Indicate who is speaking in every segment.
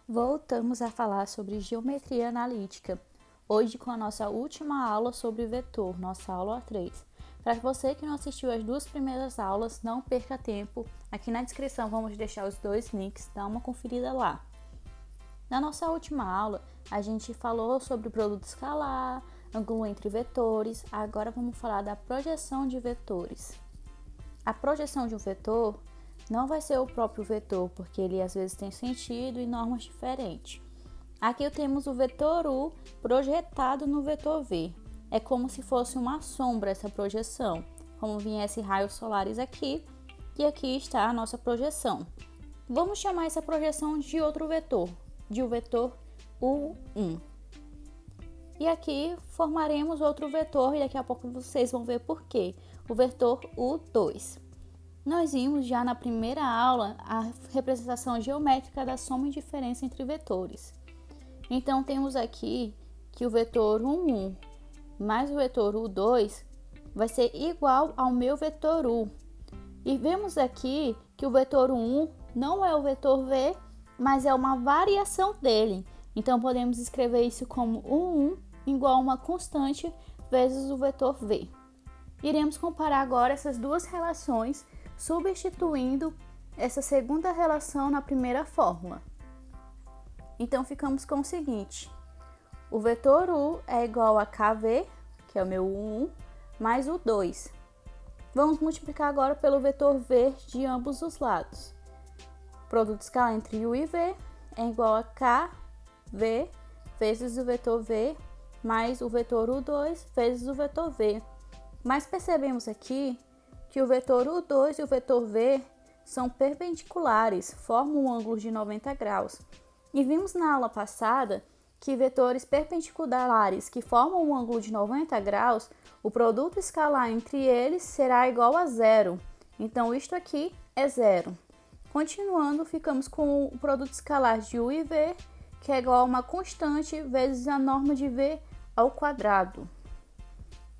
Speaker 1: Voltamos a falar sobre geometria analítica, hoje com a nossa última aula sobre vetor, nossa aula 3. Para você que não assistiu as duas primeiras aulas, não perca tempo, aqui na descrição vamos deixar os dois links, dá uma conferida lá. Na nossa última aula, a gente falou sobre o produto escalar, ângulo entre vetores, agora vamos falar da projeção de vetores. A projeção de um vetor não vai ser o próprio vetor, porque ele às vezes tem sentido e normas diferentes. Aqui temos o vetor U projetado no vetor V. É como se fosse uma sombra essa projeção, como viesse raios solares aqui, e aqui está a nossa projeção. Vamos chamar essa projeção de outro vetor, de o vetor U1. E aqui formaremos outro vetor, e daqui a pouco vocês vão ver por quê, o vetor U2. Nós vimos já na primeira aula a representação geométrica da soma e diferença entre vetores. Então, temos aqui que o vetor U1 mais o vetor U2 vai ser igual ao meu vetor U. E vemos aqui que o vetor U1 não é o vetor V, mas é uma variação dele. Então, podemos escrever isso como U1 igual a uma constante vezes o vetor V. Iremos comparar agora essas duas relações, substituindo essa segunda relação na primeira fórmula. Então, ficamos com o seguinte: o vetor U é igual a KV, que é o meu U1, mais o 2. Vamos multiplicar agora pelo vetor V de ambos os lados. O produto escalar entre U e V é igual a KV vezes o vetor V mais o vetor U2 vezes o vetor V. Mas percebemos aqui que o vetor U2 e o vetor V são perpendiculares, formam um ângulo de 90 graus. E vimos na aula passada que vetores perpendiculares que formam um ângulo de 90 graus, o produto escalar entre eles será igual a zero. Então, isto aqui é zero. Continuando, ficamos com o produto escalar de U e V, que é igual a uma constante vezes a norma de V ao quadrado.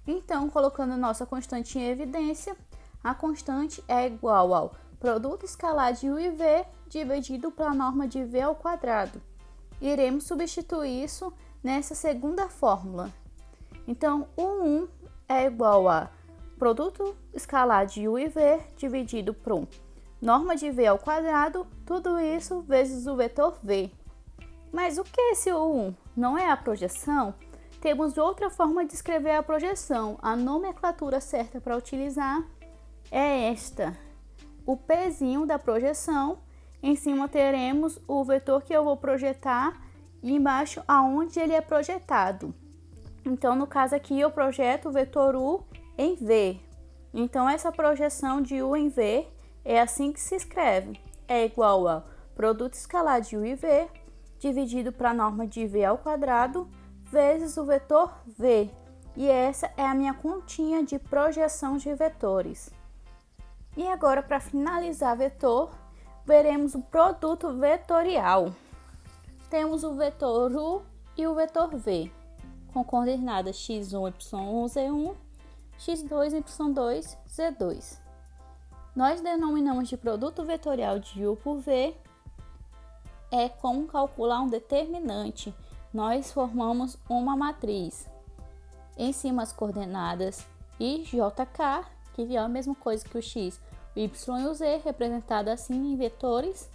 Speaker 1: Então, colocando nossa constante em evidência, a constante é igual ao produto escalar de U e V dividido pela norma de V ao quadrado. Iremos substituir isso nessa segunda fórmula. Então, U1 é igual a produto escalar de U e V dividido por norma de V ao quadrado, tudo isso vezes o vetor V. Mas o que é esse U1? Não é a projeção? Temos outra forma de escrever a projeção. A nomenclatura certa para utilizar é esta. O Pzinho da projeção, em cima teremos o vetor que eu vou projetar e embaixo aonde ele é projetado. Então, no caso aqui, eu projeto o vetor U em V. Então, essa projeção de U em V é assim que se escreve. É igual a produto escalar de U e V dividido para a norma de V ao quadrado vezes o vetor V. E essa é a minha continha de projeção de vetores. E agora, para finalizar vetor, veremos o produto vetorial. Temos o vetor U e o vetor V, com coordenadas x1, y1, z1, x2, y2, z2. Nós denominamos de produto vetorial de U por V é como calcular um determinante. Nós formamos uma matriz. Em cima as coordenadas I, J, K, que é a mesma coisa que o x, o y e o z, representado assim em vetores.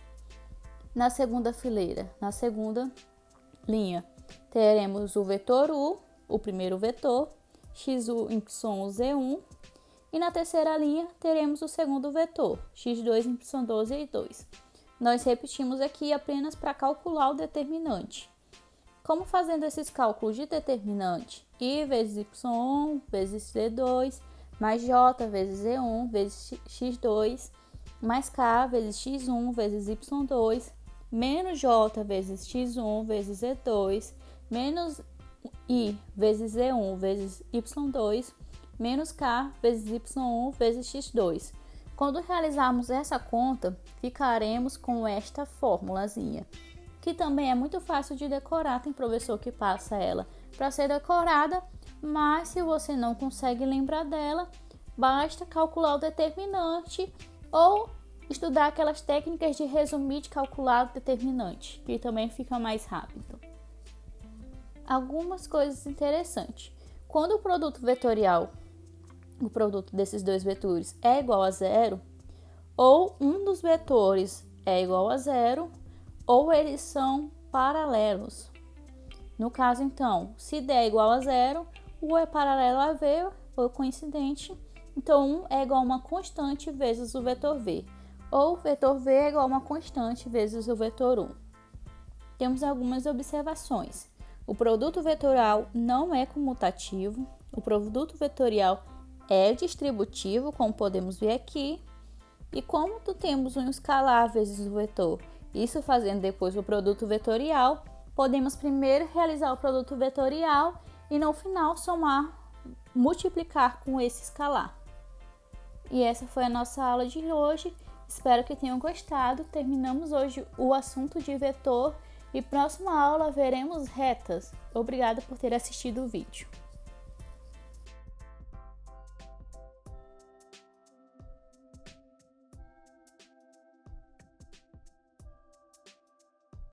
Speaker 1: Na segunda fileira, na segunda linha, teremos o vetor U, o primeiro vetor, x1, y, z1. E na terceira linha, teremos o segundo vetor, x2, y2 e 2. Nós repetimos aqui apenas para calcular o determinante. Como fazendo esses cálculos de determinante? I vezes y1 vezes z2, mais j vezes z1 vezes x2, mais k vezes x1 vezes y2, menos j vezes x1 vezes z2, menos i vezes z1 vezes y2, menos k vezes y1 vezes x2. Quando realizarmos essa conta, ficaremos com esta formulazinha, que também é muito fácil de decorar, tem professor que passa ela para ser decorada, mas se você não consegue lembrar dela, basta calcular o determinante ou estudar aquelas técnicas de resumir de calcular o determinante, que também fica mais rápido. Algumas coisas interessantes. Quando o produto vetorial, o produto desses dois vetores, é igual a zero, ou um dos vetores é igual a zero, ou eles são paralelos. No caso, então, se D é igual a zero, U é paralelo a V, ou coincidente, então 1 é igual a uma constante vezes o vetor V, ou o vetor V é igual a uma constante vezes o vetor 1. Temos algumas observações. O produto vetorial não é comutativo, o produto vetorial é distributivo, como podemos ver aqui, e como temos um escalar vezes o vetor, isso fazendo depois o produto vetorial, podemos primeiro realizar o produto vetorial e no final somar, multiplicar com esse escalar. E essa foi a nossa aula de hoje. Espero que tenham gostado. Terminamos hoje o assunto de vetor e próxima aula veremos retas. Obrigada por ter assistido o vídeo.